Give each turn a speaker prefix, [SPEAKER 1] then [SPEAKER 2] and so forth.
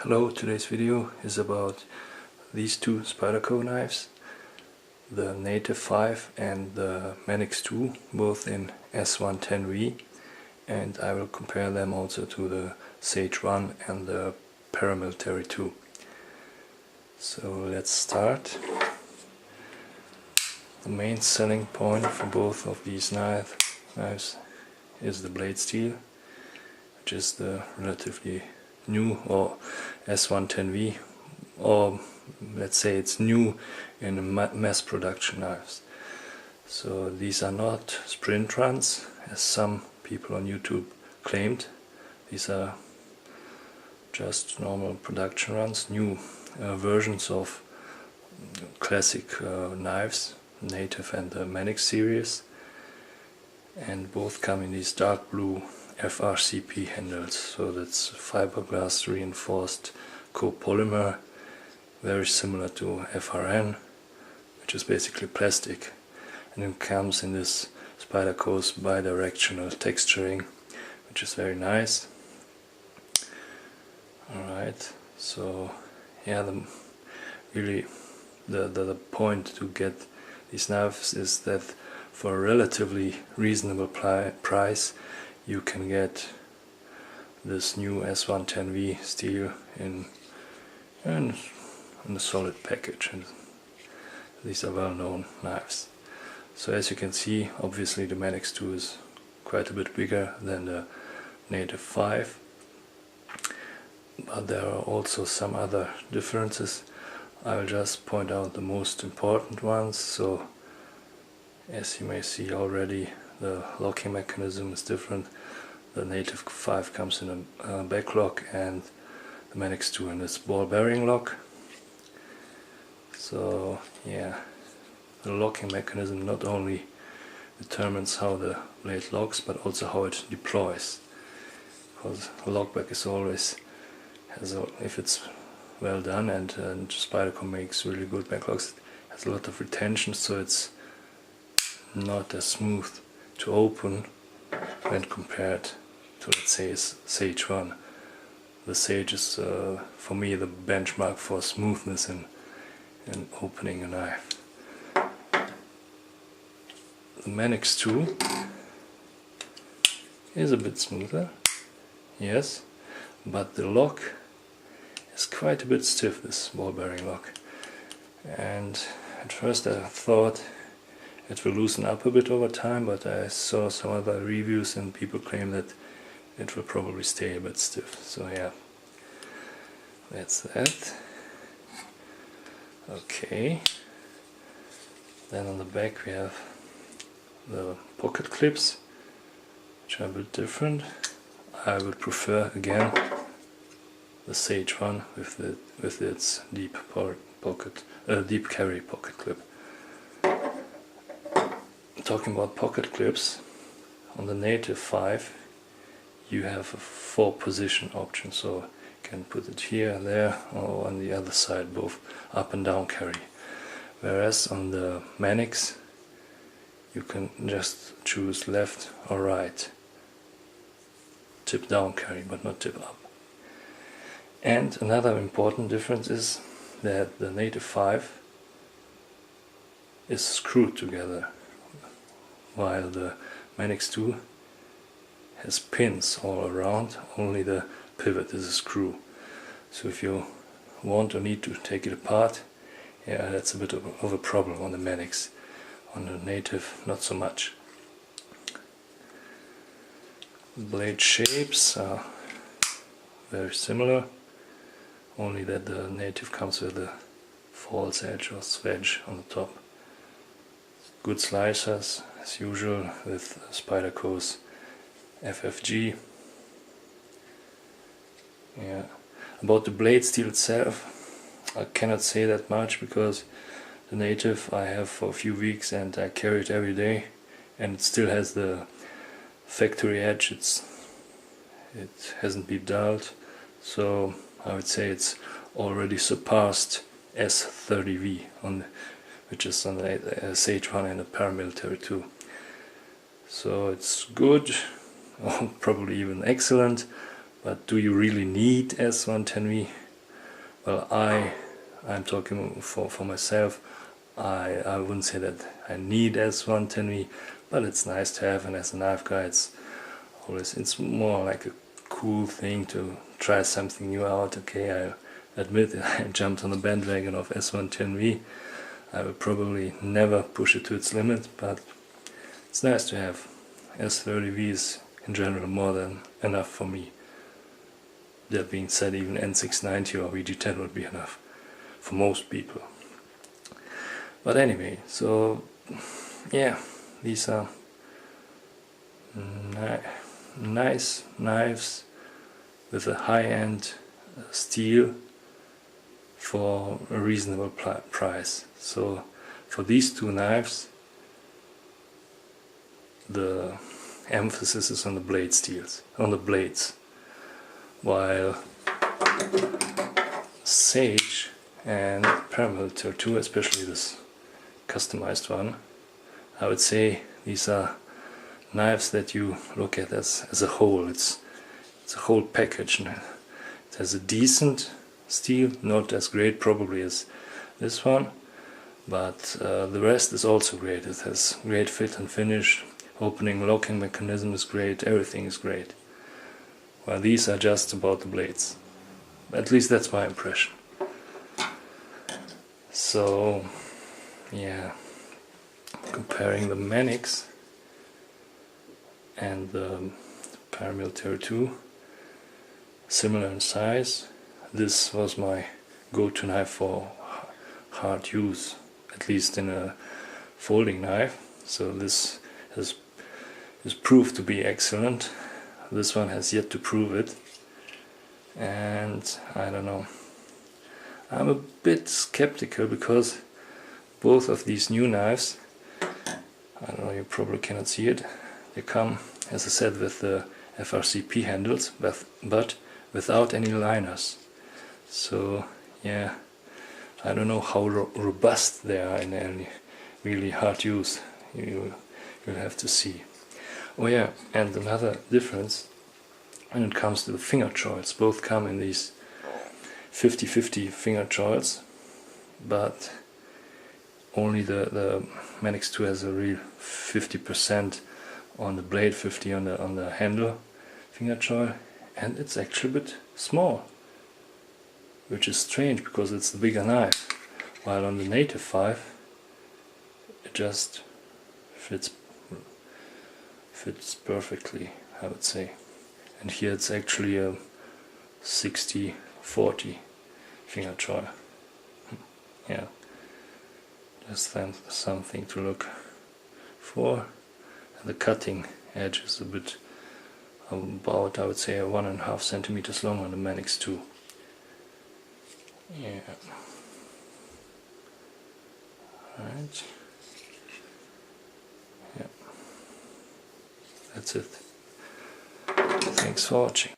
[SPEAKER 1] Hello, today's video is about these two Spyderco knives, the Native 5 and the Manix 2, both in S110V, and I will compare them also to the Sage 1 and the Paramilitary 2. So let's start. The main selling point for both of these knives is the blade steel, which is the relatively new, or S110V, or let's say it's new in mass production knives. So these are not sprint runs, as some people on YouTube claimed. These are just normal production runs, new versions of classic knives, Native and the Manix series, and both come in these dark blue FRCP handles. So that's fiberglass reinforced copolymer, very similar to FRN, which is basically plastic, and it comes in this Spyderco's bidirectional texturing, which is very nice. Alright, so yeah, the point to get these knives is that for a relatively reasonable price you can get this new S110V steel in a solid package, and these are well-known knives. So as you can see, obviously the Manix 2 is quite a bit bigger than the Native 5, but there are also some other differences. I will just point out the most important ones. So as you may see already, the locking mechanism is different. The Native 5 comes in a back lock, and the Manix 2 in this ball bearing lock. So yeah, the locking mechanism not only determines how the blade locks, but also how it deploys, because the lockback is always if it's well done, and Spyderco makes really good backlocks, it has a lot of retention, so it's not as smooth to open when compared to, let's say, Sage 1. The Sage is for me the benchmark for smoothness in opening a knife. The Manix 2 is a bit smoother, yes, but the lock is quite a bit stiff, this ball bearing lock, and at first I thought it will loosen up a bit over time, but I saw some other reviews and people claim that it will probably stay a bit stiff. So yeah, that's that. Okay, then on the back we have the pocket clips, which are a bit different. I would prefer again the Sage 1 with its deep carry pocket clip. Talking about pocket clips, on the Native 5 you have a 4-position option, so you can put it here, there, or on the other side, both up and down carry. Whereas on the Manix you can just choose left or right, tip down carry, but not tip up. And another important difference is that the Native 5 is screwed together, while the Manix 2 has pins all around, only the pivot is a screw. So if you want or need to take it apart, yeah, that's a bit of a problem on the Manix. On the Native, not so much. Blade shapes are very similar, only that the Native comes with a false edge or swedge on the top. Good slicers, as usual, with Spyderco's FFG. Yeah. About the blade steel itself, I cannot say that much, because the Native I have for a few weeks and I carry it every day, and it still has the factory edge. It hasn't been dulled, so I would say it's already surpassed S30V, which is on the Sage 1 and the Paramilitary 2. So it's good, or probably even excellent, but do you really need S110V? well, I'm talking for myself. I wouldn't say that I need S110V, but it's nice to have, and as a knife guy it's more like a cool thing to try something new out. Okay, I admit I jumped on the bandwagon of S110V. I will probably never push it to its limit, but it's nice to have. S30V is in general more than enough for me. That being said, even N690 or VG10 would be enough for most people. But anyway, so yeah, these are nice knives with a high-end steel for a reasonable price. So for these two knives, the emphasis is on the blade steels, on the blades, while Sage and Paramilitary 2, especially this customized one, I would say these are knives that you look at as a whole. It's a whole package. It has a decent steel, not as great probably as this one, but the rest is also great. It has great fit and finish, opening locking mechanism is great, everything is great. While these are just about the blades. At least that's my impression. So yeah, comparing the Manix and the Paramilitary 2, similar in size, this was my go-to knife for hard use, at least in a folding knife. So this is proved to be excellent. This one has yet to prove it, and I don't know, I'm a bit skeptical because both of these new knives, I don't know, you probably cannot see it, they come, as I said, with the FRCP handles, but without any liners. So yeah, I don't know how robust they are in any really hard use. You'll have to see. Oh yeah, and another difference when it comes to the finger choils. Both come in these 50-50 finger choils, but only the Manix 2 has a real 50% on the blade, 50 on the handle finger choil, and it's actually a bit small, which is strange because it's the bigger knife, while on the Native 5 it just fits perfectly, I would say. And here it's actually a 60-40 finger choil. Yeah, just something to look for. And the cutting edge is a bit about, I would say, 1.5 centimeters long on the Manix 2. Yeah. Alright. Yeah. That's it. Thanks for watching.